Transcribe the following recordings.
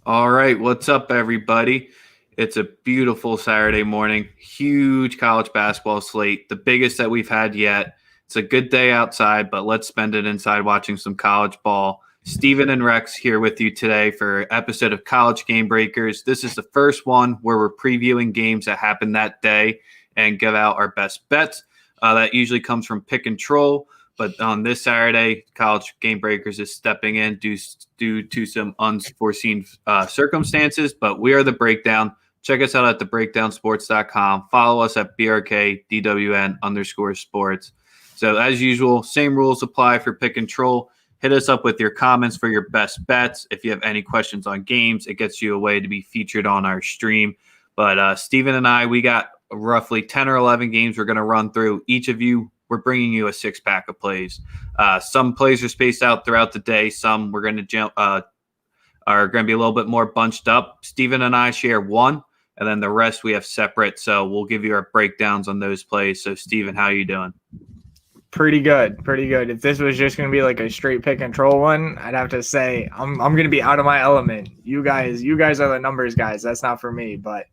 All right, what's up, everybody? It's a beautiful Saturday morning. Huge college basketball slate, the biggest that we've had yet. It's a good day outside, but let's spend it inside watching some college ball. Steven and Rex here with you today for an episode of College Gamebreakers. This is the first one where we're previewing games that happened that day and give out our best bets. That usually comes from Pick and Troll. But on this Saturday, College Gamebreakers is stepping in due to some unforeseen circumstances. But we are the Breakdown. Check us out at thebreakdownsports.com. Follow us at BRKDWN_sports. So as usual, same rules apply for Pick and Troll. Hit us up with your comments for your best bets. If you have any questions on games, it gets you a way to be featured on our stream. But Steven and I, we got roughly 10 or 11 games we're going to run through. Each of you, we're bringing you a six-pack of plays. Some plays are spaced out throughout the day. Some we're going to jump are going to be a little bit more bunched up. Steven and I share one, and then the rest we have separate. So we'll give you our breakdowns on those plays. So Steven, how are you doing? Pretty good. If this was just going to be like a straight pick and troll one, I'd have to say I'm going to be out of my element. You guys are the numbers guys. That's not for me, but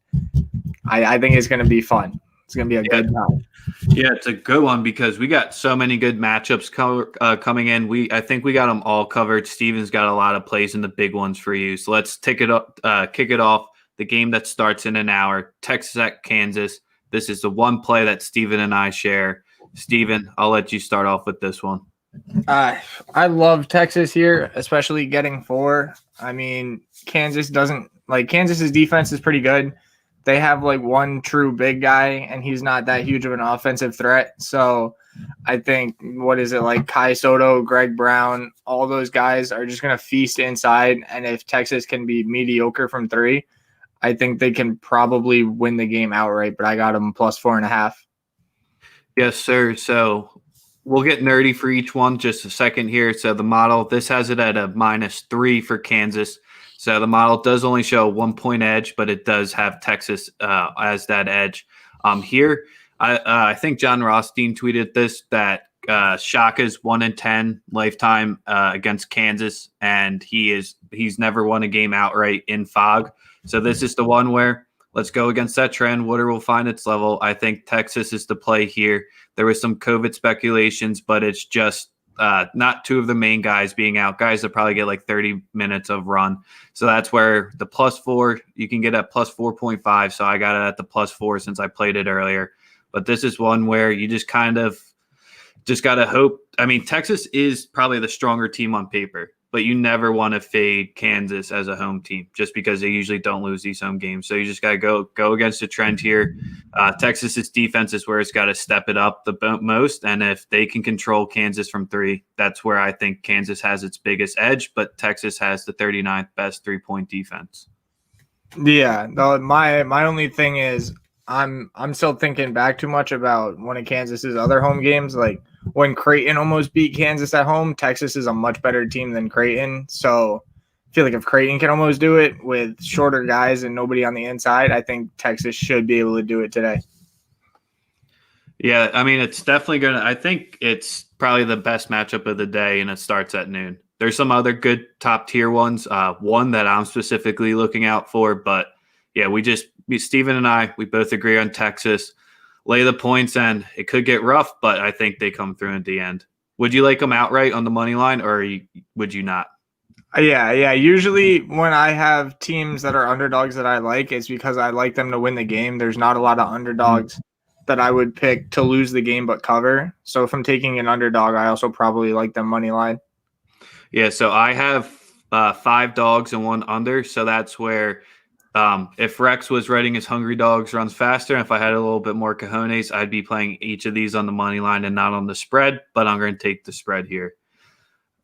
I think it's going to be fun. It's going to be a good time. Yeah, it's a good one because we got so many good matchups coming in. I think we got them all covered. Steven's got a lot of plays in the big ones for you. So let's kick it off. The game that starts in an hour, Texas at Kansas. This is the one play that Steven and I share. Steven, I'll let you start off with this one. I love Texas here, especially getting 4. I mean, Kansas's defense is pretty good. They have like one true big guy, and he's not that huge of an offensive threat. So I think, Kai Soto, Greg Brown, all those guys are just going to feast inside. And if Texas can be mediocre from 3, I think they can probably win the game outright, but I got them plus 4.5. Yes, sir. So we'll get nerdy for each one just a second here. So the model, this has it at a -3 for Kansas. So the model does only show a 1-point edge, but it does have Texas as that edge. Here, I think John Rothstein tweeted this, that Shaka's 1-10 lifetime against Kansas, and he's never won a game outright in Fog. So this is the one where let's go against that trend. Water will find its level. I think Texas is the play here. There was some COVID speculations, but it's just not 2 of the main guys being out. Guys that probably get like 30 minutes of run. So that's where the +4, you can get at plus 4.5. So I got it at the +4 since I played it earlier. But this is one where you just kind of just got to hope. I mean, Texas is probably the stronger team on paper, but you never want to fade Kansas as a home team just because they usually don't lose these home games. So you just got to go against the trend here. Texas's defense is where it's got to step it up the most. And if they can control Kansas from 3, that's where I think Kansas has its biggest edge, but Texas has the 39th best 3-point defense. Yeah, my only thing is I'm still thinking back too much about one of Kansas's other home games. Like when Creighton almost beat Kansas at home, Texas is a much better team than Creighton. So I feel like if Creighton can almost do it with shorter guys and nobody on the inside, I think Texas should be able to do it today. Yeah, I mean, it's definitely I think it's probably the best matchup of the day, and it starts at noon. There's some other good top tier ones, one that I'm specifically looking out for, but yeah, Steven and I, we both agree on Texas. Lay the points, and it could get rough, but I think they come through at the end. Would you like them outright on the money line, or would you not? Yeah. Usually when I have teams that are underdogs that I like, it's because I like them to win the game. There's not a lot of underdogs that I would pick to lose the game but cover. So if I'm taking an underdog, I also probably like them money line. Yeah, so I have 5 dogs and 1 under, so that's where if Rex was writing his Hungry Dogs runs faster, and if I had a little bit more cojones, I'd be playing each of these on the money line and not on the spread, but I'm going to take the spread here.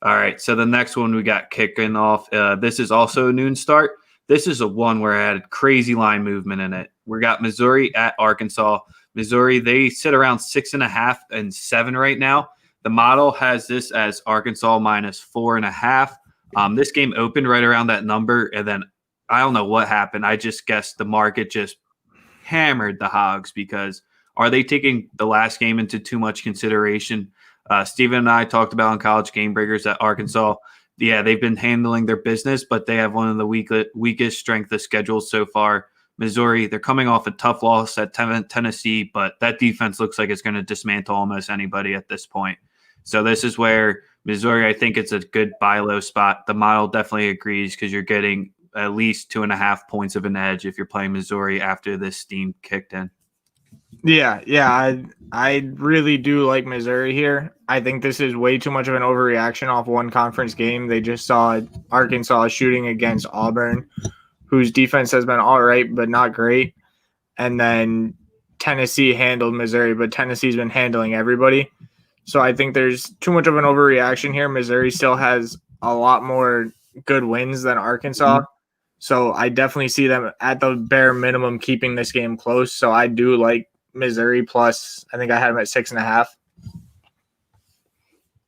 All right, so the next one we got kicking off. This is also a noon start. This is a one where I had crazy line movement in it. We got Missouri at Arkansas. Missouri, they sit around 6.5 and 7 right now. The model has this as Arkansas -4.5. This game opened right around that number, and then I don't know what happened. I just guessed the market just hammered the Hogs because are they taking the last game into too much consideration? Steven and I talked about on College Gamebreakers that Arkansas, yeah, they've been handling their business, but they have one of the weakest strength of schedules so far. Missouri, they're coming off a tough loss at Tennessee, but that defense looks like it's going to dismantle almost anybody at this point. So this is where Missouri, I think it's a good buy low spot. The model definitely agrees because you're getting at least 2.5 points of an edge if you're playing Missouri after this steam kicked in. Yeah, I really do like Missouri here. I think this is way too much of an overreaction off one conference game. They just saw Arkansas shooting against Auburn, whose defense has been all right but not great. And then Tennessee handled Missouri, but Tennessee's been handling everybody. So I think there's too much of an overreaction here. Missouri still has a lot more good wins than Arkansas. Mm-hmm. So I definitely see them at the bare minimum keeping this game close. So I do like Missouri plus, I think I had them at 6.5.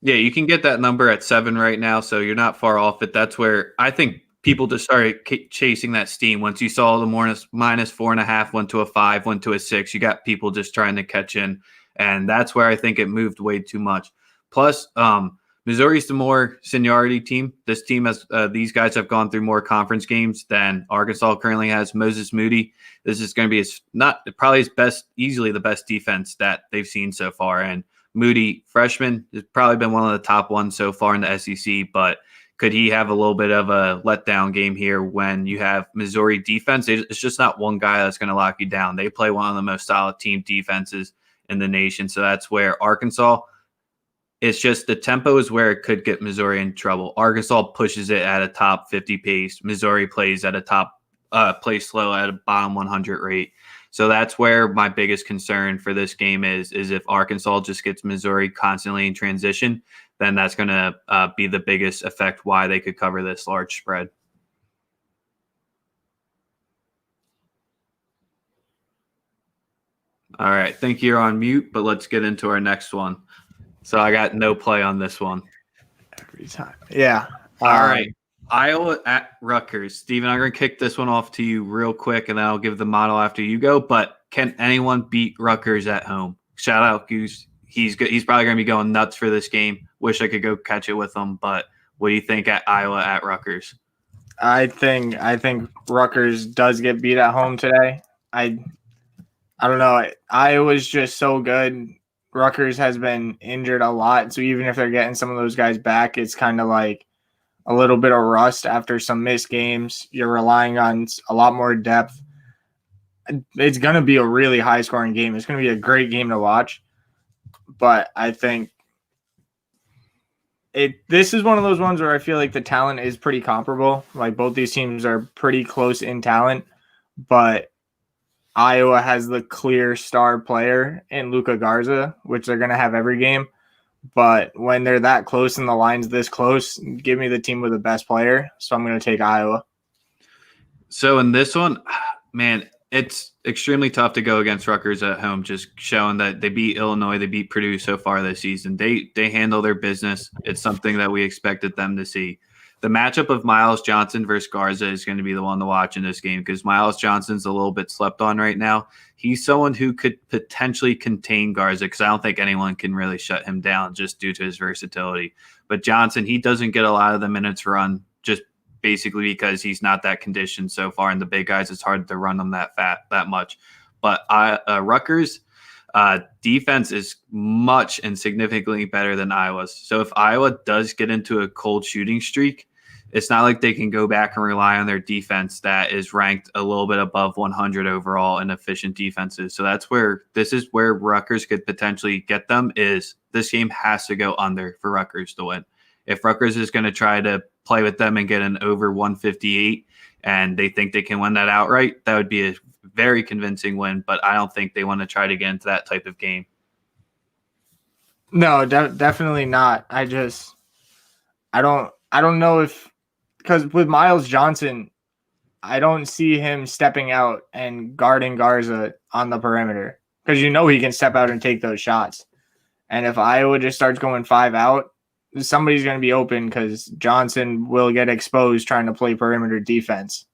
Yeah, you can get that number at 7 right now, so you're not far off it. That's where I think people just started chasing that steam. Once you saw the minus 4.5 went to a 5, went to a 6, you got people just trying to catch in, and that's where I think it moved way too much. Plus, Missouri's the more seniority team. This team has these guys have gone through more conference games than Arkansas currently has. Moses Moody, this is going to be easily the best defense that they've seen so far. And Moody, freshman, has probably been one of the top ones so far in the SEC, but could he have a little bit of a letdown game here when you have Missouri defense? It's just not one guy that's going to lock you down. They play one of the most solid team defenses in the nation. So that's where Arkansas, it's just the tempo is where it could get Missouri in trouble. Arkansas pushes it at a top 50 pace. Missouri plays at a plays slow at a bottom 100 rate. So that's where my biggest concern for this game is if Arkansas just gets Missouri constantly in transition, then that's going to be the biggest effect why they could cover this large spread. All right. Think you're on mute, but let's get into our next one. So I got no play on this one. Every time. Yeah. All right. Iowa at Rutgers. Steven, I'm going to kick this one off to you real quick, and then I'll give the model after you go. But can anyone beat Rutgers at home? Shout out Goose. He's good. He's probably going to be going nuts for this game. Wish I could go catch it with him. But what do you think at Iowa at Rutgers? I think Rutgers does get beat at home today. I don't know. Iowa's just so good. Rutgers has been injured a lot, so even if they're getting some of those guys back, it's kind of like a little bit of rust after some missed games. You're relying on a lot more depth. It's going to be a really high-scoring game. It's going to be a great game to watch, but I think this is one of those ones where I feel like the talent is pretty comparable. Like both these teams are pretty close in talent, but Iowa has the clear star player in Luka Garza, which they're going to have every game. But when they're that close and the line's this close, give me the team with the best player. So I'm going to take Iowa. So in this one, man, it's extremely tough to go against Rutgers at home, just showing that they beat Illinois, they beat Purdue so far this season. They handle their business. It's something that we expected them to see. The matchup of Miles Johnson versus Garza is going to be the one to watch in this game because Miles Johnson's a little bit slept on right now. He's someone who could potentially contain Garza because I don't think anyone can really shut him down just due to his versatility. But Johnson, he doesn't get a lot of the minutes run just basically because he's not that conditioned so far. And the big guys, it's hard to run them that much. But Rutgers defense is much and significantly better than Iowa's. So if Iowa does get into a cold shooting streak, it's not like they can go back and rely on their defense that is ranked a little bit above 100 overall in efficient defenses. So this is where Rutgers could potentially get them is this game has to go under for Rutgers to win. If Rutgers is going to try to play with them and get an over 158 and they think they can win that outright, that would be a very convincing win, but I don't think they want to try to get into that type of game. No, definitely not. I don't know if, because with Miles Johnson, I don't see him stepping out and guarding Garza on the perimeter because he can step out and take those shots. And if Iowa just starts going 5 out, somebody's going to be open because Johnson will get exposed trying to play perimeter defense.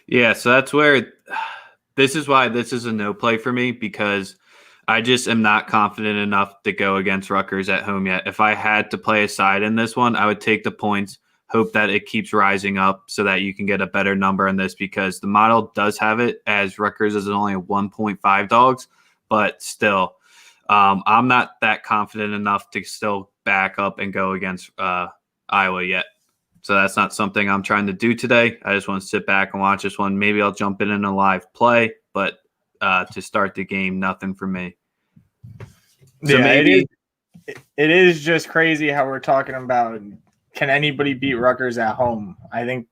Yeah, so that's where this is why this is a no play for me because I just am not confident enough to go against Rutgers at home yet. If I had to play a side in this one, I would take the points, hope that it keeps rising up so that you can get a better number in this, because the model does have it as Rutgers is only 1.5 dogs, but still, I'm not that confident enough to still back up and go against Iowa yet. So that's not something I'm trying to do today. I just want to sit back and watch this one. Maybe I'll jump in a live play, but to start the game, nothing for me. So yeah, maybe it is just crazy how we're talking about, can anybody beat Rutgers at home? I think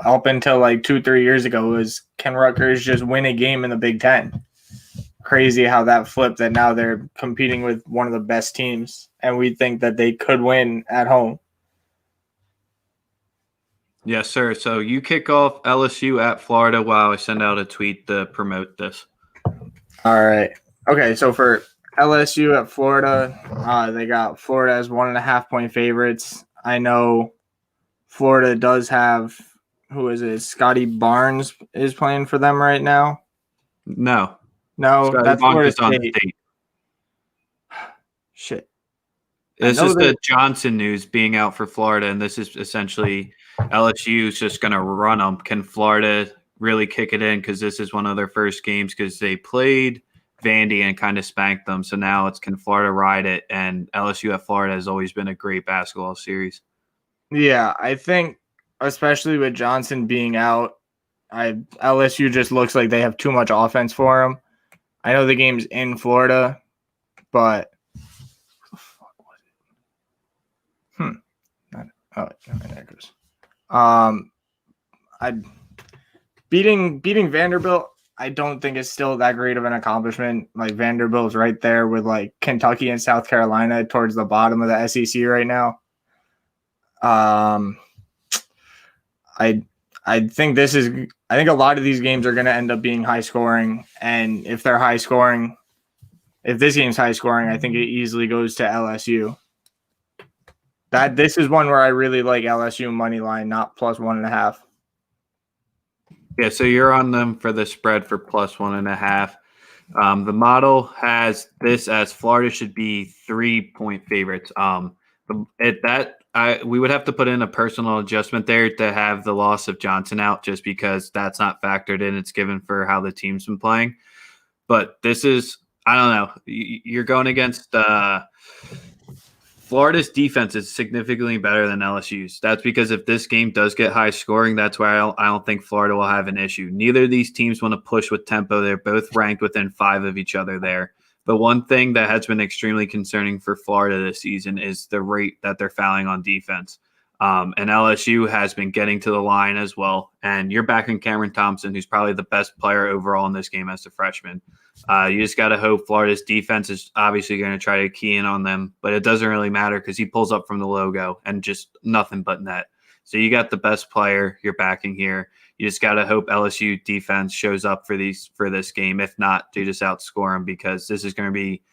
up until like 2-3 years ago was, can Rutgers just win a game in the Big Ten? Crazy how that flipped, that now they're competing with one of the best teams, and we think that they could win at home. Yes, sir. So you kick off LSU at Florida while I send out a tweet to promote this. All right. Okay, so for LSU at Florida, they got Florida as 1.5-point favorites. I know Florida does have, who is it? Scotty Barnes is playing for them right now. No, No, that's Florida on State. State. Shit. This is the Johnson news being out for Florida, and this is essentially LSU is just going to run them. Can Florida really kick it in? Because this is one of their first games, because they played Vandy and kind of spanked them. So now it's, can Florida ride it? And LSU at Florida has always been a great basketball series. Yeah, I think especially with Johnson being out, LSU just looks like they have too much offense for him. I know the game's in Florida, but oh, there it goes. Beating Vanderbilt, I don't think it's still that great of an accomplishment. Like, Vanderbilt's right there with like Kentucky and South Carolina towards the bottom of the SEC right now. I think I think a lot of these games are going to end up being high scoring, and if they're high scoring, if this game's high scoring, I think it easily goes to LSU. This is one where I really like LSU money line, not plus 1.5. Yeah, so you're on them for the spread for plus 1.5. The model has this as Florida should be 3-point favorites. We would have to put in a personal adjustment there to have the loss of Johnson out, just because that's not factored in. It's given for how the team's been playing. But this is, I don't know. You're going against Florida's defense is significantly better than LSU's. That's because if this game does get high scoring, that's why I don't think Florida will have an issue. Neither of these teams want to push with tempo. They're both ranked within 5 of each other there. But one thing that has been extremely concerning for Florida this season is the rate that they're fouling on defense. And LSU has been getting to the line as well. And you're backing Cameron Thompson, who's probably the best player overall in this game as a freshman. You just got to hope Florida's defense is obviously going to try to key in on them, but it doesn't really matter because he pulls up from the logo and just nothing but net. So you got the best player you're backing here. You just got to hope LSU defense shows up for this game. If not, they just outscore them, because this is going to be,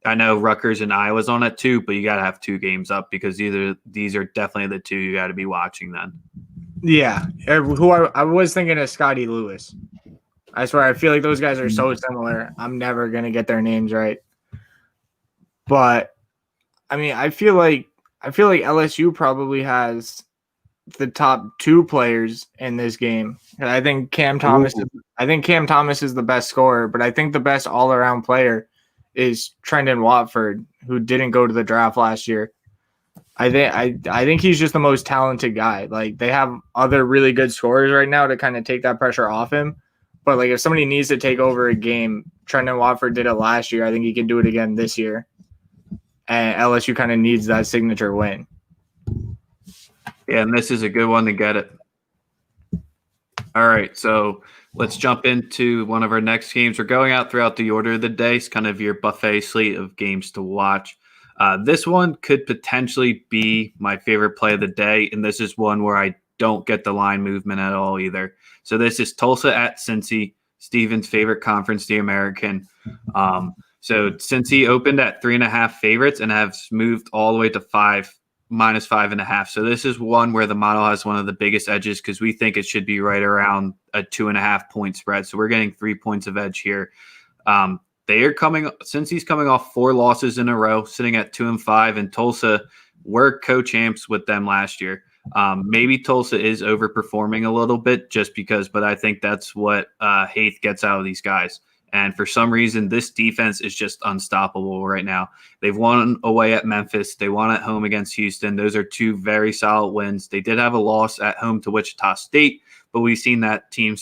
I know Rutgers and Iowa's on it too, but you got to have 2 games up, because these are definitely the 2 you got to be watching then. Yeah, who I was thinking of Scotty Lewis. I swear, I feel like those guys are so similar. I'm never going to get their names right. But I mean, I feel like LSU probably has the top 2 players in this game. And I think Cam Thomas is the best scorer, but I think the best all-around player is Trendon Watford, who didn't go to the draft last year. I think he's just the most talented guy. Like, they have other really good scorers right now to kind of take that pressure off him. But like, if somebody needs to take over a game, Trendon Watford did it last year. I think he can do it again this year. And LSU kind of needs that signature win. Yeah, and this is a good one to get it. All right, so let's jump into one of our next games. We're going out throughout the order of the day. It's kind of your buffet slate of games to watch. This one could potentially be my favorite play of the day, and this is one where I don't get the line movement at all either. So this is Tulsa at Cincy, Steven's favorite conference, the American. So Cincy opened at 3.5 favorites and have moved all the way to minus 5.5. So this is one where the model has one of the biggest edges, because we think it should be right around a 2.5 point spread. So we're getting 3 points of edge here. they are since he's coming off 4 losses in a row, sitting at 2-5, and Tulsa were co-champs with them last year. Maybe Tulsa is overperforming a little bit just because, but I think that's what Haith gets out of these guys. And for some reason, this defense is just unstoppable right now. They've won away at Memphis. They won at home against Houston. Those are 2 very solid wins. They did have a loss at home to Wichita State, but we've seen that team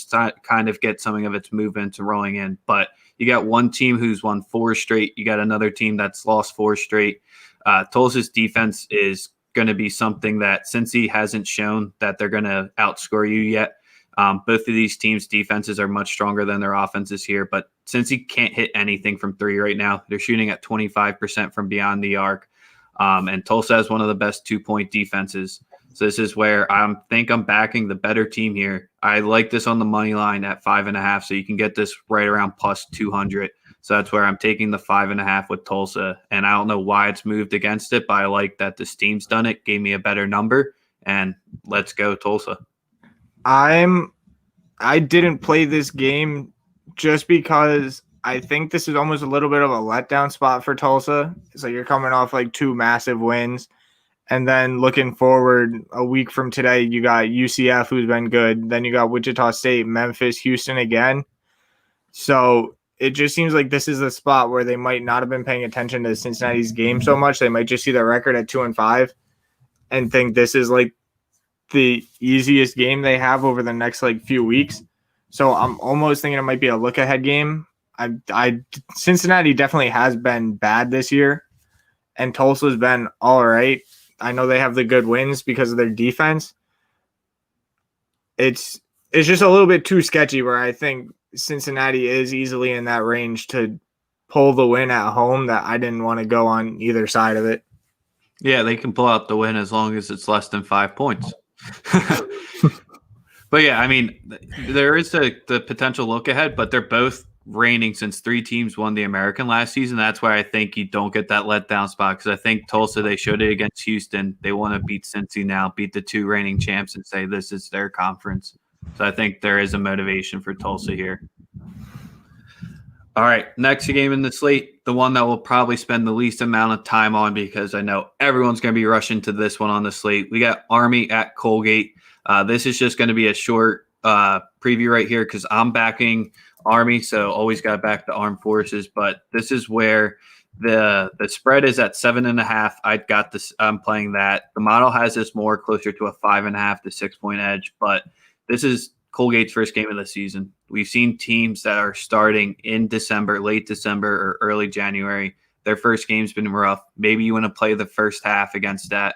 kind of get something of its movement rolling in. But you got one team who's won 4 straight. You got another team that's lost 4 straight. Tulsa's defense is going to be something that Cincy hasn't shown that they're going to outscore you yet. Both of these teams' defenses are much stronger than their offenses here, but Cincy can't hit anything from 3 right now. They're shooting at 25% from beyond the arc, and Tulsa has one of the best 2-point defenses. So this is where I think I'm backing the better team here. I like this on the money line at 5.5, so you can get this right around plus 200. So that's where I'm taking the 5.5 with Tulsa, and I don't know why it's moved against it, but I like that this team's done it, gave me a better number, and let's go Tulsa. I didn't play this game just because I think this is almost a little bit of a letdown spot for Tulsa. So you're coming off like 2 massive wins. And then looking forward a week from today, you got UCF, who's been good. Then you got Wichita State, Memphis, Houston again. So it just seems like this is a spot where they might not have been paying attention to Cincinnati's game so much. They might just see their record at 2-5 and think this is like the easiest game they have over the next like few weeks. So I'm almost thinking it might be a look ahead game. Cincinnati definitely has been bad this year, and Tulsa's been all right. I know they have the good wins because of their defense. It's just a little bit too sketchy where I think Cincinnati is easily in that range to pull the win at home that I didn't want to go on either side of it. Yeah, they can pull out the win as long as it's less than 5 points. But yeah, I mean, there is the potential look ahead, but they're both reigning since 3 teams won the American last season. That's why I think you don't get that letdown spot, because I think Tulsa, they showed it against Houston. They want to beat Cincy now, beat the 2 reigning champs and say this is their conference. So I think there is a motivation for Tulsa here. All right, next game in the slate, the one that we'll probably spend the least amount of time on because I know everyone's going to be rushing to this one on the slate. We got Army at Colgate. This is just going to be a short preview right here because I'm backing Army, so always got to back the armed forces. But this is where the spread is at 7.5. I got this. I'm playing that. The model has this more closer to a 5.5 to 6 point edge, but this is Colgate's first game of the season. We've seen teams that are starting in December, late December or early January. Their first game's been rough. Maybe you want to play the first half against that.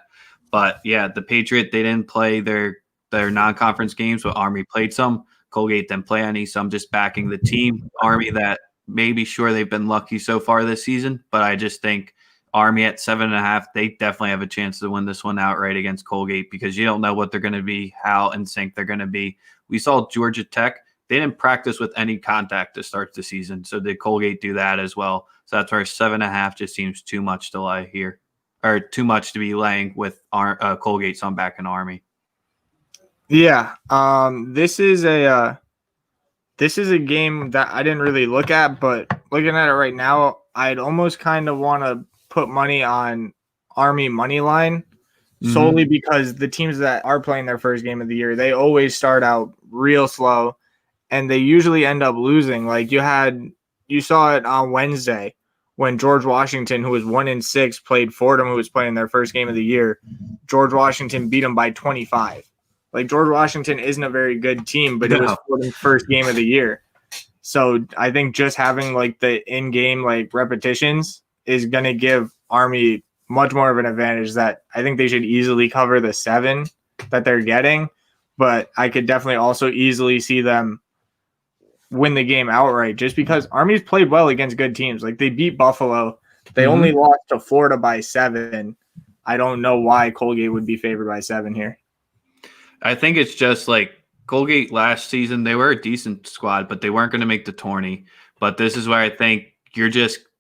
But yeah, the Patriot, they didn't play their non-conference games, but Army played some. Colgate didn't play any, so I'm just backing the team. Army that maybe sure they've been lucky so far this season, but I just think Army at 7.5, they definitely have a chance to win this one outright against Colgate because you don't know what they're going to be, how in sync they're going to be. We saw Georgia Tech. They didn't practice with any contact to start the season, so did Colgate do that as well? So that's where 7.5 just seems too much to lay here, or too much to be laying with Colgate, so I'm backing Army. Yeah, this is a game that I didn't really look at, but looking at it right now, I'd almost kind of want to put money on Army money line solely because the teams that are playing their first game of the year, they always start out real slow and they usually end up losing. Like you saw it on Wednesday when George Washington, who was 1-6, played Fordham, who was playing their first game of the year. George Washington beat them by 25. Like, George Washington isn't a very good team, but it was Fordham's first game of the year. So I think just having like the in-game like repetitions is going to give Army much more of an advantage that I think they should easily cover the 7 that they're getting. But I could definitely also easily see them win the game outright just because Army's played well against good teams. Like, they beat Buffalo. They only lost to Florida by 7. I don't know why Colgate would be favored by 7 here. I think it's just like Colgate last season, they were a decent squad, but they weren't going to make the tourney. But this is where I think I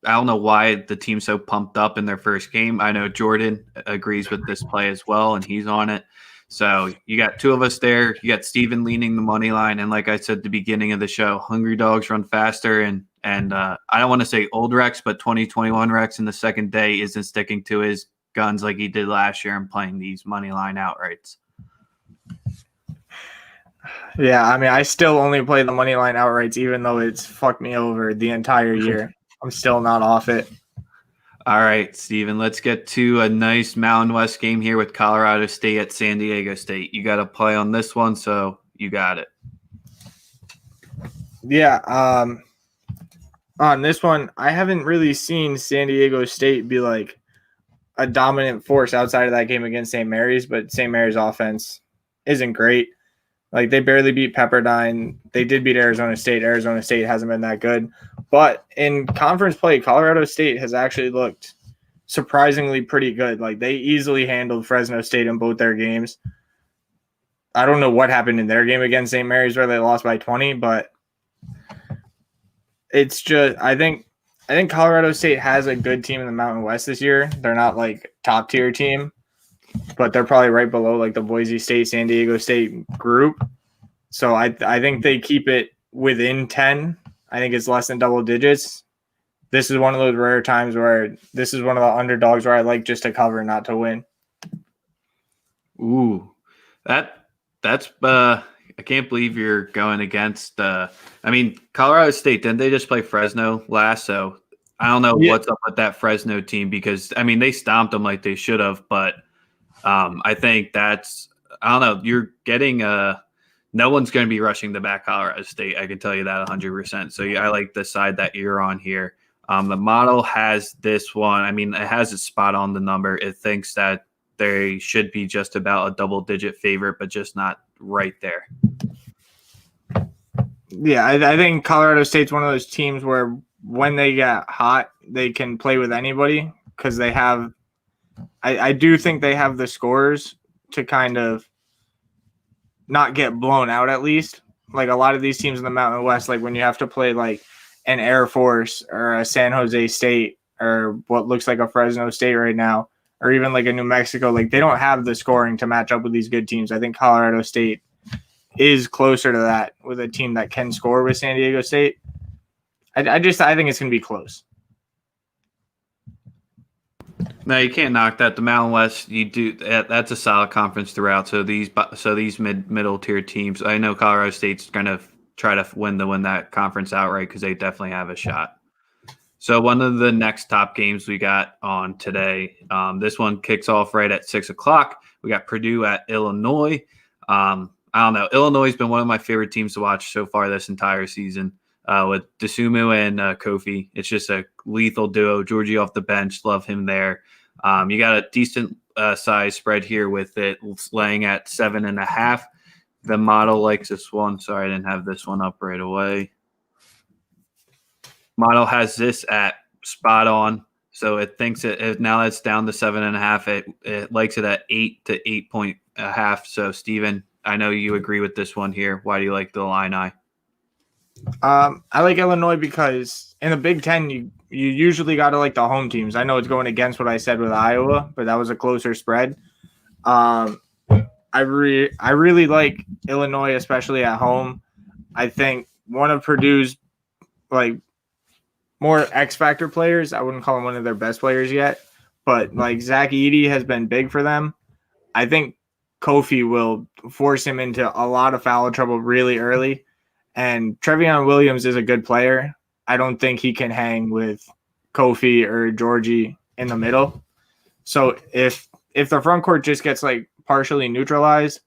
don't know why the team's so pumped up in their first game. I know Jordan agrees with this play as well, and he's on it. So you got 2 of us there. You got Steven leaning the money line. And like I said at the beginning of the show, hungry dogs run faster. And And I don't want to say old Rex, but 2021 Rex in the second day isn't sticking to his guns like he did last year and playing these money line outrights. Yeah, I mean, I still only play the money line outrights, even though it's fucked me over the entire year. I'm still not off it. All right, Steven, let's get to a nice Mountain West game here with Colorado State at San Diego State. You got to play on this one, so you got it. Yeah, on this one, I haven't really seen San Diego State be like a dominant force outside of that game against St. Mary's, but St. Mary's offense isn't great. Like, they barely beat Pepperdine. They did beat Arizona State. Arizona State hasn't been that good. But in conference play, Colorado State has actually looked surprisingly pretty good. Like, they easily handled Fresno State in both their games. I don't know what happened in their game against St. Mary's where they lost by 20, but it's just I think Colorado State has a good team in the Mountain West this year. They're not like top tier team, but they're probably right below like the Boise State, San Diego State group. So I think they keep it within 10. I think it's less than double digits. This is one of those rare times where this is one of the underdogs where I like just to cover, not to win. Ooh, that's I can't believe you're going against. I mean, Colorado State, didn't they just play Fresno last? So I don't know what's up with that Fresno team because I mean they stomped them like they should have, but I think that's I don't know. You're getting no one's going to be rushing the back Colorado State. I can tell you that 100%. So I like the side that you're on here. The model has this one. I mean, it has it spot on the number. It thinks that they should be just about a double-digit favorite, but just not right there. Yeah, I think Colorado State's one of those teams where when they get hot, they can play with anybody because they have I do think they have the scores to kind of not get blown out at least. Like a lot of these teams in the Mountain West, like when you have to play like an Air Force or a San Jose State or what looks like a Fresno State right now, or even like a New Mexico, like they don't have the scoring to match up with these good teams. I think Colorado State is closer to that with a team that can score with San Diego State. I think it's going to be close. No, you can't knock that. The Mountain West, you do that's a solid conference throughout. So these middle tier teams, I know Colorado State's going to try to win that conference outright because they definitely have a shot. So one of the next top games we got on today, this one kicks off right at 6:00. We got Purdue at Illinois. I don't know. Illinois has been one of my favorite teams to watch so far this entire season. With Dosunmu and Kofi. It's just a lethal duo. Georgie off the bench. Love him there. You got a decent size spread here with it laying at 7.5. The model likes this one. Sorry, I didn't have this one up right away. Model has this at spot on. So it thinks now it's down to 7.5. It likes it at 8 to 8.5. So Steven, I know you agree with this one here. Why do you like the Illini? I like Illinois because in the Big Ten, you usually got to like the home teams. I know it's going against what I said with Iowa, but that was a closer spread. I really like Illinois, especially at home. I think one of Purdue's like more X factor players. I wouldn't call him one of their best players yet, but like Zach Edey has been big for them. I think Kofi will force him into a lot of foul trouble really early. And Trevion Williams is a good player. I don't think he can hang with Kofi or Georgie in the middle. So if the front court just gets like partially neutralized,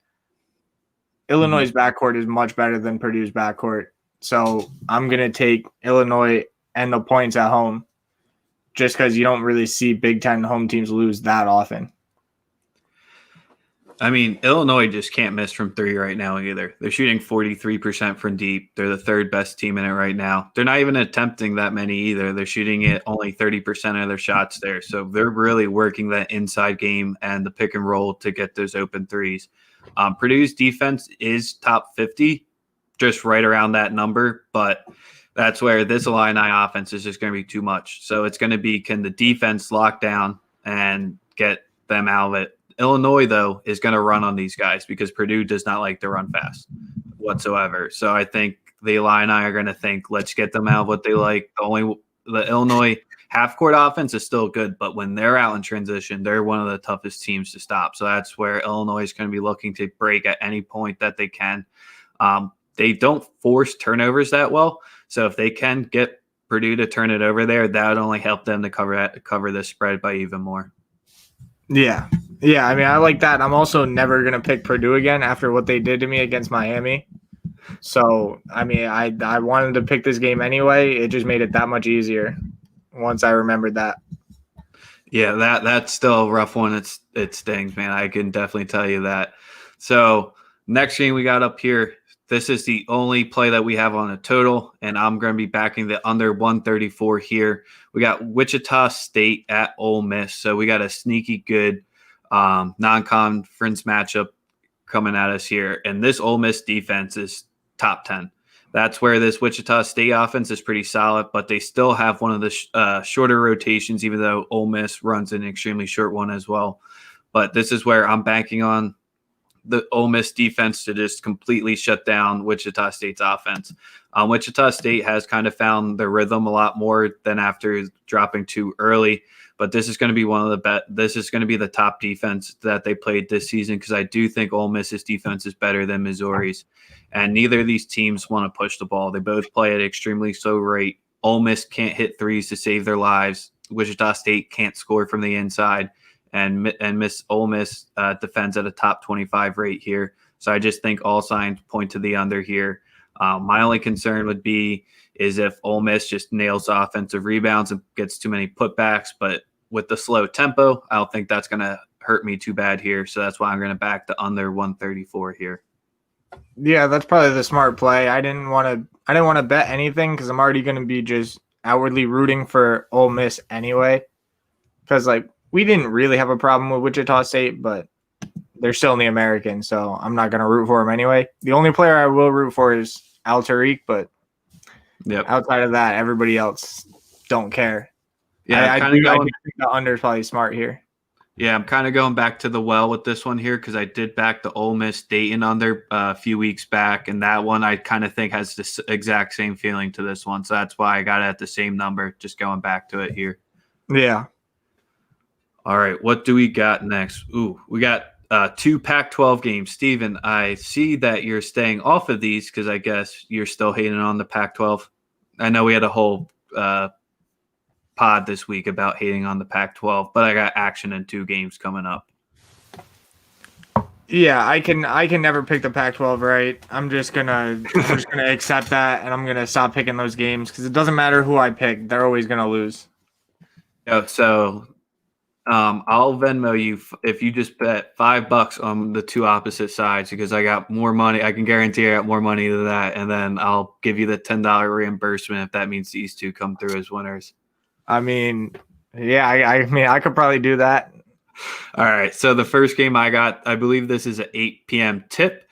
Illinois' backcourt is much better than Purdue's backcourt. So I'm going to take Illinois and the points at home just because you don't really see Big Ten home teams lose that often. I mean, Illinois just can't miss from three right now either. They're shooting 43% from deep. They're the third best team in it right now. They're not even attempting that many either. They're shooting it only 30% of their shots there. So they're really working that inside game and the pick and roll to get those open threes. Purdue's defense is top 50, just right around that number. But that's where this Illini offense is just going to be too much. So it's going to be, can the defense lock down and get them out of it? Illinois, though, is going to run on these guys because Purdue does not like to run fast whatsoever. So I think the Illini are going to think, let's get them out of what they like. The Illinois half-court offense is still good, but when they're out in transition, they're one of the toughest teams to stop. So that's where Illinois is going to be looking to break at any point that they can. They don't force turnovers that well, so if they can get Purdue to turn it over there, that would only help them to cover the spread by even more. Yeah. Yeah, I mean, I like that. I'm also never going to pick Purdue again after what they did to me against Miami. So, I mean, I wanted to pick this game anyway. It just made it that much easier once I remembered that. Yeah, that's still a rough one. It stings, man. I can definitely tell you that. So next game we got up here, this is the only play that we have on a total, and I'm going to be backing the under 134 here. We got Wichita State at Ole Miss, so we got a sneaky good non-conference matchup coming at us here, and this Ole Miss defense is top 10. That's where this Wichita State offense is pretty solid, but they still have one of the shorter rotations, even though Ole Miss runs an extremely short one as well. But this is where I'm banking on the Ole Miss defense to just completely shut down Wichita State's offense. Wichita State has kind of found their rhythm a lot more than after dropping too early. But this is going to be this is going to be the top defense that they played this season, because I do think Ole Miss's defense is better than Missouri's. And neither of these teams want to push the ball. They both play at extremely slow rate. Ole Miss can't hit threes to save their lives. Wichita State can't score from the inside. And Ole Miss defends at a top 25 rate here. So I just think all signs point to the under here. My only concern would be is if Ole Miss just nails offensive rebounds and gets too many putbacks. But with the slow tempo, I don't think that's going to hurt me too bad here. So that's why I'm going to back the under 134 here. Yeah, that's probably the smart play. I didn't want to bet anything because I'm already going to be just outwardly rooting for Ole Miss anyway. Because we didn't really have a problem with Wichita State, but they're still in the American, so I'm not going to root for them anyway. The only player I will root for is Al Tariq, but outside of that, everybody else don't care. Yeah, I think the under is probably smart here. Yeah, I'm kind of going back to the well with this one here because I did back the Ole Miss Dayton under a few weeks back, and that one I kind of think has the exact same feeling to this one. So that's why I got it at the same number, just going back to it here. Yeah. All right, what do we got next? Ooh, we got two Pac-12 games. Steven, I see that you're staying off of these because I guess you're still hating on the Pac-12. I know we had a whole pod this week about hating on the Pac-12, but I got action in two games coming up. Yeah, I can never pick the Pac-12 right. I'm just gonna accept that, and I'm gonna stop picking those games because it doesn't matter who I pick; they're always gonna lose. Yeah, so I'll Venmo you if you just bet $5 on the two opposite sides because I got more money. I can guarantee I got more money than that, and then I'll give you the $10 reimbursement if that means these two come through as winners. I mean, yeah, I mean, I could probably do that. All right, so the first game I got, I believe this is an 8 p.m. tip.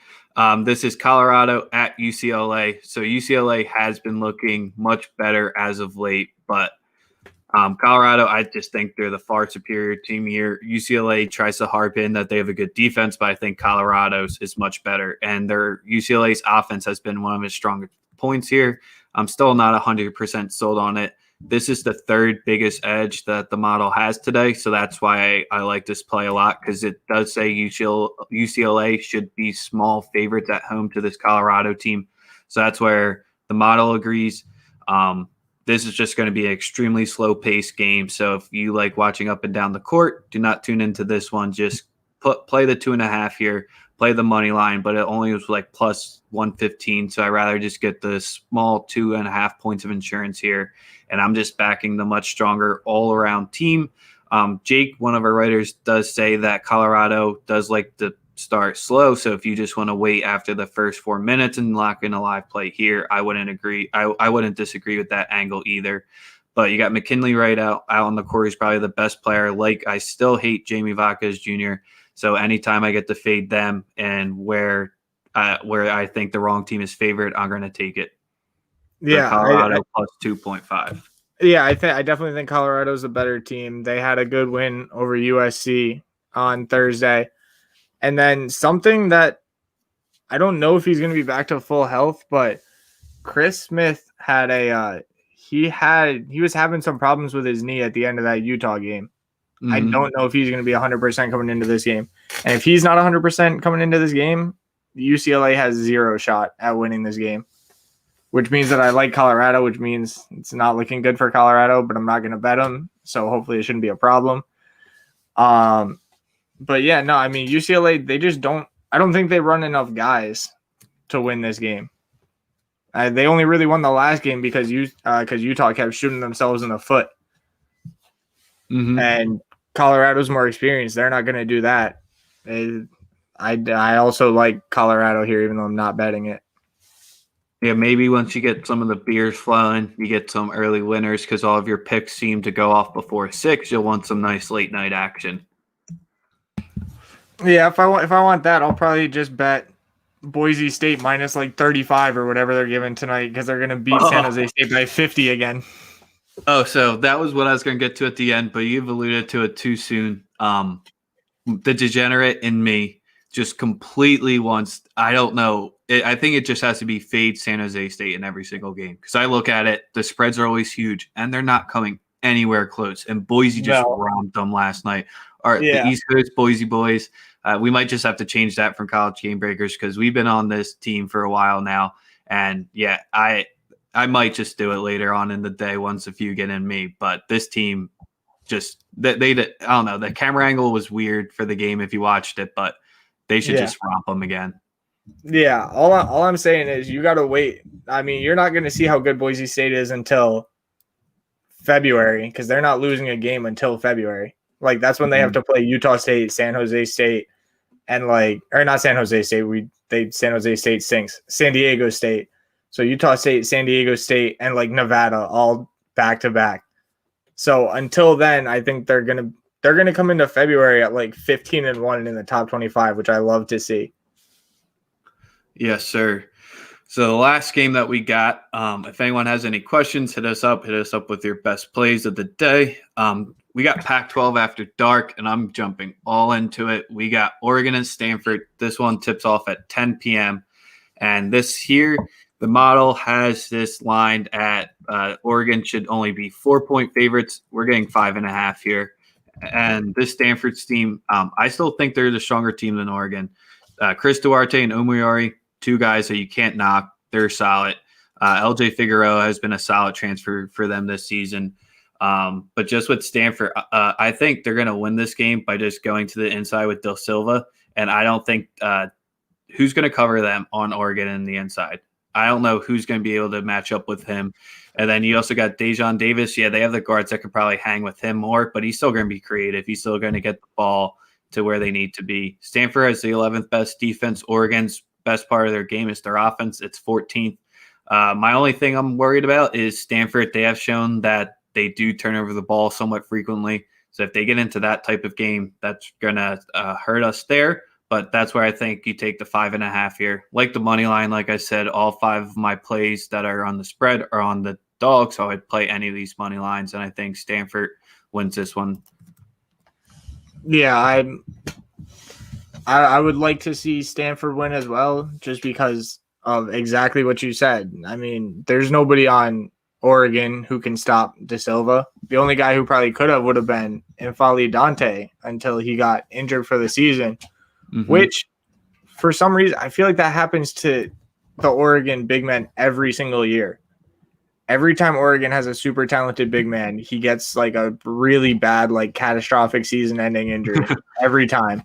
This is Colorado at UCLA. So UCLA has been looking much better as of late, but Colorado, I just think they're the far superior team here. UCLA tries to harp in that they have a good defense, but I think Colorado's is much better. And UCLA's offense has been one of its strongest points here. I'm still not 100% sold on it. This is the third biggest edge that the model has today. So that's why I like this play a lot because it does say UCLA should be small favorites at home to this Colorado team. So that's where the model agrees. This is just going to be an extremely slow-paced game. So if you like watching up and down the court, do not tune into this one. Just play the 2.5 here, play the money line, but it only was like plus 115. So I'd rather just get the small 2.5 points of insurance here. And I'm just backing the much stronger all-around team. Jake, one of our writers, does say that Colorado does like to start slow. So if you just want to wait after the first 4 minutes and lock in a live play here, I wouldn't agree. I wouldn't disagree with that angle either. But you got McKinley right out on the court. He's probably the best player. I still hate Jamie Vaccas Jr. So anytime I get to fade them and where I think the wrong team is favored, I'm going to take it. Yeah, Colorado plus 2.5. Yeah, I definitely think Colorado's a better team. They had a good win over USC on Thursday. And then something that I don't know if he's going to be back to full health, but Chris Smith had he was having some problems with his knee at the end of that Utah game. I don't know if he's going to be 100% coming into this game. And if he's not 100% coming into this game, UCLA has zero shot at winning this game, which means that I like Colorado, which means it's not looking good for Colorado, but I'm not going to bet them. So hopefully it shouldn't be a problem. But yeah, no, I mean, UCLA, I don't think they run enough guys to win this game. They only really won the last game because Utah kept shooting themselves in the foot. And Colorado's more experienced. They're not going to do that. I also like Colorado here, even though I'm not betting it. Yeah, maybe once you get some of the beers flowing, you get some early winners because all of your picks seem to go off before 6. You'll want some nice late night action. Yeah, if I want that, I'll probably just bet Boise State minus like 35 or whatever they're giving tonight because they're going to beat San Jose State by 50 again. Oh, so that was what I was going to get to at the end, but you've alluded to it too soon. The degenerate in me just completely wants – I don't know. I think it just has to be fade San Jose State in every single game because I look at it, the spreads are always huge, and they're not coming anywhere close. And Boise just romped them last night. The East Coast Boise boys, we might just have to change that from College Gamebreakers because we've been on this team for a while now. And, yeah, I might just do it later on in the day once a few get in me. But this team just I don't know. The camera angle was weird for the game if you watched it, but they should just romp them again. Yeah, all I'm saying is you got to wait. I mean, you're not going to see how good Boise State is until February because they're not losing a game until February. Like that's when they have to play Utah State, San Jose State, and or not San Jose State. San Jose State stinks. San Diego State. So Utah State, San Diego State, and Nevada all back to back. So until then, I think they're gonna come into February at 15-1 in the top 25, which I love to see. Yes, sir. So the last game that we got, if anyone has any questions, hit us up with your best plays of the day. We got Pac-12 after dark, and I'm jumping all into it. We got Oregon and Stanford. This one tips off at 10 p.m. And this here, the model has this lined at Oregon should only be 4-point favorites. We're getting 5.5 here. And this Stanford's team, I still think they're the stronger team than Oregon. Chris Duarte and Omuyari, two guys that you can't knock. They're solid. LJ Figueroa has been a solid transfer for them this season. But just with Stanford, I think they're going to win this game by just going to the inside with Del Silva. And I don't think who's going to cover them on Oregon in the inside. I don't know who's going to be able to match up with him. And then you also got Dejon Davis. Yeah, they have the guards that could probably hang with him more, but he's still going to be creative. He's still going to get the ball to where they need to be. Stanford has the 11th best defense. Oregon's best part of their game is their offense. It's 14th. My only thing I'm worried about is Stanford. They have shown that they do turn over the ball somewhat frequently. So if they get into that type of game, that's going to hurt us there. But that's where I think you take the 5.5 here. Like the money line, like I said, all 5 of my plays that are on the spread are on the dog. So I'd play any of these money lines. And I think Stanford wins this one. Yeah, I would like to see Stanford win as well, just because of exactly what you said. I mean, there's nobody on Oregon who can stop De Silva. The only guy who probably could have would have been N'Faly Dante until he got injured for the season, which for some reason I feel like that happens to the Oregon big men every single year. Every time Oregon has a super talented big man, he gets a really bad, catastrophic season-ending injury every time.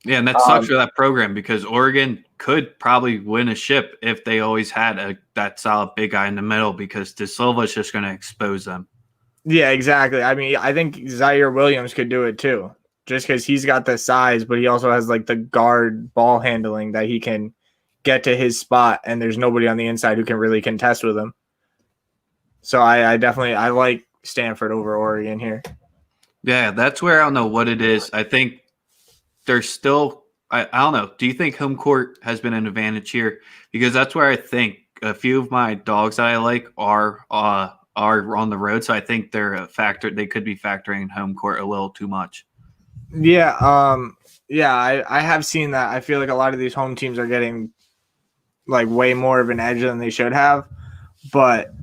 Yeah, and that sucks for that program because Oregon could probably win a ship if they always had that solid big guy in the middle because De Silva is just going to expose them. Yeah, exactly. I mean, I think Zaire Williams could do it too, just because he's got the size, but he also has the guard ball handling that he can get to his spot, and there's nobody on the inside who can really contest with him. So I definitely like Stanford over Oregon here. Yeah, that's where I don't know what it is. I think there's still I don't know. Do you think home court has been an advantage here? Because that's where I think a few of my dogs that I like are on the road. So I think they're a factor. They could be factoring home court a little too much. Yeah. I have seen that. I feel like a lot of these home teams are getting like way more of an edge than they should have. But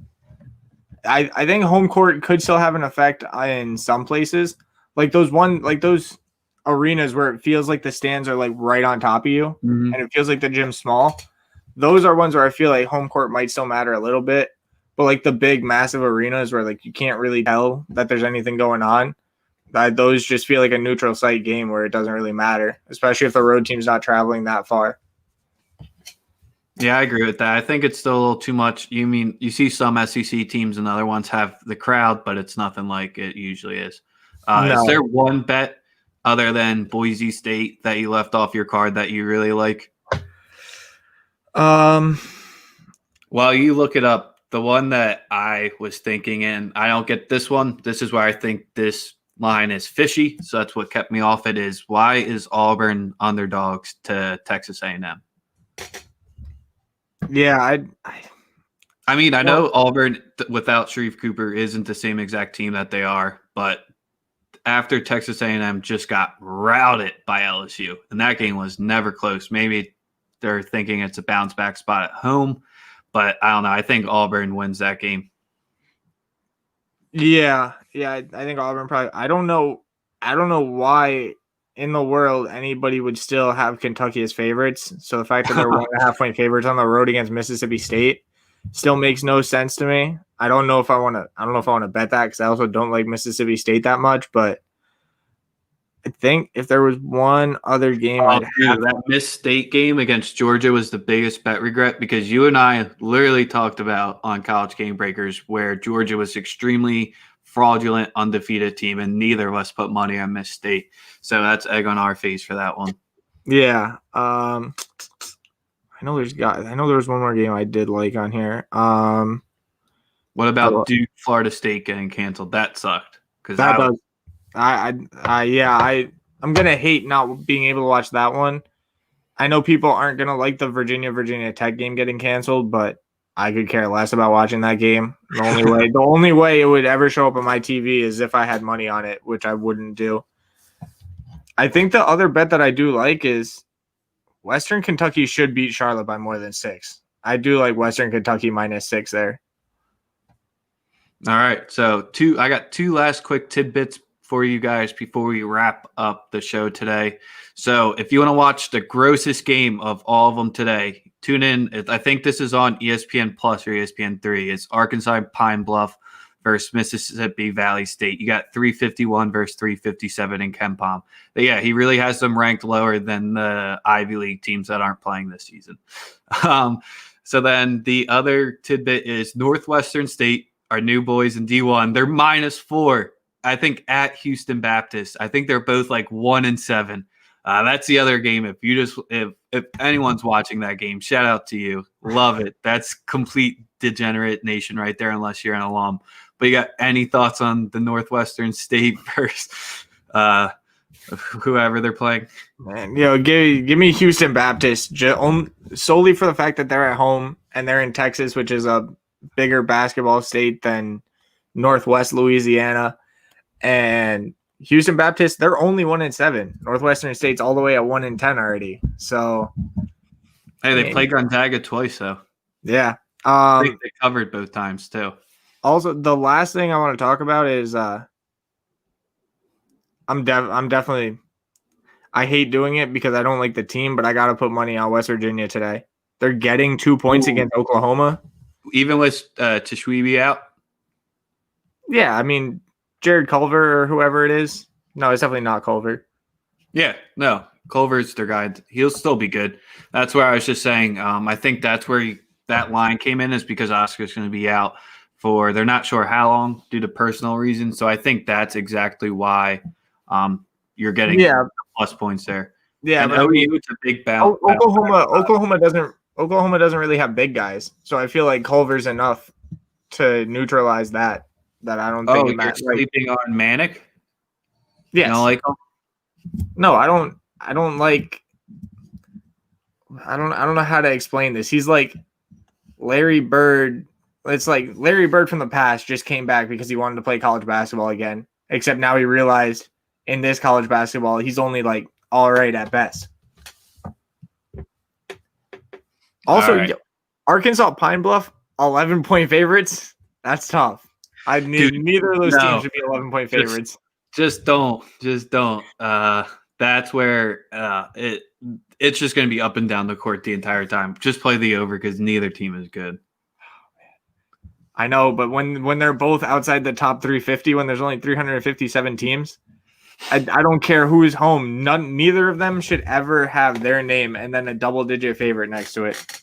I think home court could still have an effect in some places, like those arenas where it feels like the stands are like right on top of you, and it feels like the gym's small. Those are ones where I feel like home court might still matter a little bit, but like the big massive arenas where like you can't really tell that there's anything going on, those just feel like a neutral site game where it doesn't really matter, especially if the road team's not traveling that far. Yeah, I agree with that. I think it's still a little too much. You see some SEC teams and other ones have the crowd, but it's nothing like it usually is. No. Is there one bet other than Boise State that you left off your card that you really like? While you look it up, the one that I was thinking, and I don't get this one, this is where I think this line is fishy, so that's what kept me off it, is why is Auburn underdogs to Texas A&M? Yeah, I mean, I know Auburn without Sharif Cooper isn't the same exact team that they are, but after Texas A&M just got routed by LSU, and that game was never close. Maybe they're thinking it's a bounce back spot at home, but I don't know. I think Auburn wins that game. Yeah, I think Auburn probably. I don't know why in the world anybody would still have Kentucky as favorites. So the fact that they're 1.5 point favorites on the road against Mississippi State still makes no sense to me. I don't know if I want to bet that, because I also don't like Mississippi State that much. But I think if there was one other game, that Miss State game against Georgia was the biggest bet regret, because you and I literally talked about on College Gamebreakers where Georgia was extremely fraudulent, undefeated team, and neither of us put money on Miss State. So that's egg on our face for that one. Yeah. I know there was one more game I did like on here. What about Duke, Florida State getting canceled? That sucked. Because that does. I'm gonna hate not being able to watch that one. I know people aren't gonna like the Virginia Tech game getting canceled, but I could care less about watching that game. The only way it would ever show up on my TV is if I had money on it, which I wouldn't do. I think the other bet that I do like is Western Kentucky should beat Charlotte by more than 6. I do like Western Kentucky -6 there. All right, so I got 2 last quick tidbits for you guys before we wrap up the show today. So if you want to watch the grossest game of all of them today, tune in. I think this is on ESPN Plus or ESPN3. It's Arkansas Pine Bluff versus Mississippi Valley State. You got 351 versus 357 in KenPom. But yeah, he really has them ranked lower than the Ivy League teams that aren't playing this season. So then the other tidbit is Northwestern State, our new boys in D1. They're -4. I think at Houston Baptist. I think they're both like 1-7. That's the other game. If anyone's watching that game, shout out to you. Love it. That's complete degenerate nation right there, unless you're an alum. But you got any thoughts on the Northwestern State versus whoever they're playing? Man, give me Houston Baptist solely for the fact that they're at home and they're in Texas, which is a bigger basketball state than Northwest Louisiana. And Houston Baptist, they're only 1-7. Northwestern State's all the way at 1-10 already. So, hey, they played Gonzaga twice, though. Yeah, I think they covered both times too. Also, the last thing I want to talk about is I'm definitely. I hate doing it because I don't like the team, but I got to put money on West Virginia today. They're getting 2 points against Oklahoma, even with Tashwibi out. Yeah, I mean. Jared Culver or whoever it is. No, it's definitely not Culver. Yeah, no. Culver's their guy. He'll still be good. That's where I was just saying. I think that's where that line came in, is because Oscar's going to be out for they're not sure how long due to personal reasons. So I think that's exactly why you're getting plus points there. Yeah, and but OU, it's a big battle. Oklahoma doesn't really have big guys. So I feel like Culver's enough to neutralize that. That I don't think. You're sleeping on Manic? Yes. You don't like him? No, I don't like. I don't know how to explain this. He's like Larry Bird. It's like Larry Bird from the past just came back because he wanted to play college basketball again. Except now he realized in this college basketball he's only like all right at best. Also, All right. Arkansas Pine Bluff, 11-point favorites. That's tough. Dude, Neither of those no, teams should be 11-point favorites. just don't. That's where it's just going to be up and down the court the entire time. Just play the over because neither team is good. I know, but when they're both outside the top 350, when there's only 357 teams, I don't care who's home. Neither of them should ever have their name and then a double-digit favorite next to it.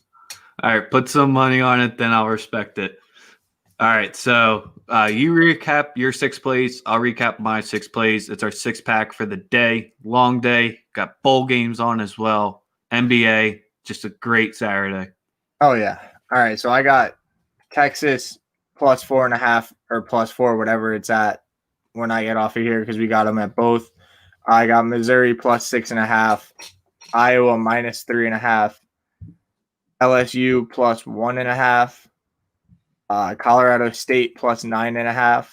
All right, put some money on it, then I'll respect it. All right, so you recap your 6 plays. I'll recap my 6 plays. It's our 6-pack for the day. Long day. Got bowl games on as well. NBA. Just a great Saturday. Oh, yeah. All right, so I got Texas plus 4.5 or plus 4, whatever it's at when I get off of here because we got them at both. I got Missouri plus 6.5, Iowa minus 3.5, LSU plus 1.5, Colorado State plus 9.5,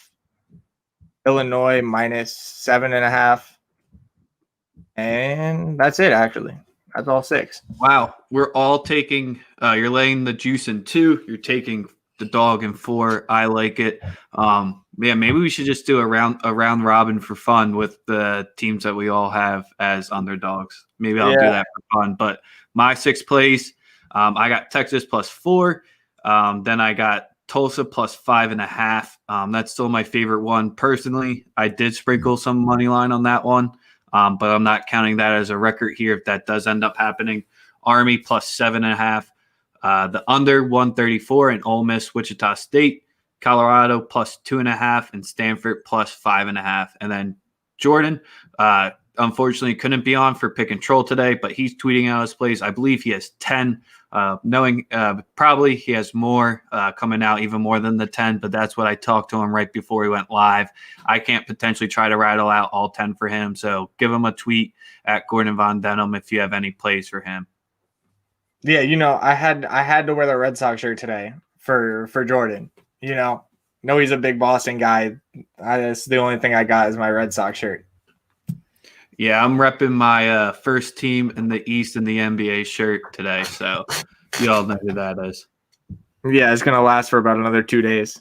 Illinois minus 7.5, and that's it. Actually, that's all 6. Wow, we're all taking. You're laying the juice in 2. You're taking the dog in 4. I like it. Yeah, maybe we should just do a round robin for fun with the teams that we all have as underdogs. Maybe I'll do that for fun. But my 6 plays, I got Texas plus 4. Then I got Tulsa plus 5.5. That's still my favorite one personally. I did sprinkle some money line on that one, but I'm not counting that as a record here if that does end up happening. Army plus 7.5. The under 134 in Ole Miss, Wichita State, Colorado plus 2.5, and Stanford plus 5.5. And then Jordan, unfortunately, couldn't be on for pick and troll today, but he's tweeting out his plays. I believe he has 10. Knowing probably he has more coming out, even more than the 10, but that's what I talked to him right before he went live. I can't potentially try to rattle out all 10 for him, so give him a tweet at Gordon Von Denham if you have any plays for him. Yeah, I had to wear the Red Sox shirt today for Jordan. No, he's a big Boston guy. That's the only thing I got is my Red Sox shirt. Yeah, I'm repping my first team in the East in the NBA shirt today, so you all know who that is. Yeah, it's gonna last for about another 2 days.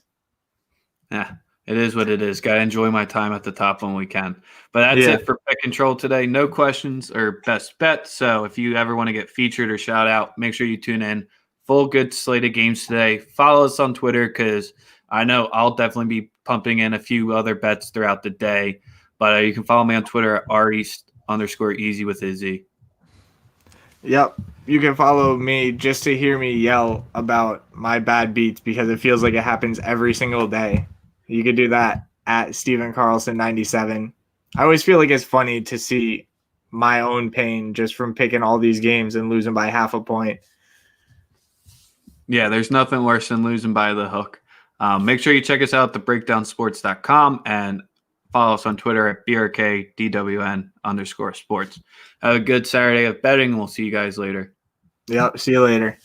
Yeah, it is what it is. Got to enjoy my time at the top when we can. But that's it for pick control today. No questions or best bets. So if you ever want to get featured or shout out, make sure you tune in. Full good slate of games today. Follow us on Twitter because I know I'll definitely be pumping in a few other bets throughout the day. But you can follow me on Twitter at @reast_easy with Izzy. Yep. You can follow me just to hear me yell about my bad beats because it feels like it happens every single day. You could do that at Steven Carlson 97. I always feel like it's funny to see my own pain just from picking all these games and losing by half a point. Yeah, there's nothing worse than losing by the hook. Make sure you check us out at thebreakdownsports.com and follow us on Twitter at BRKDWN_sports. Have a good Saturday of betting, and we'll see you guys later. Yep. See you later.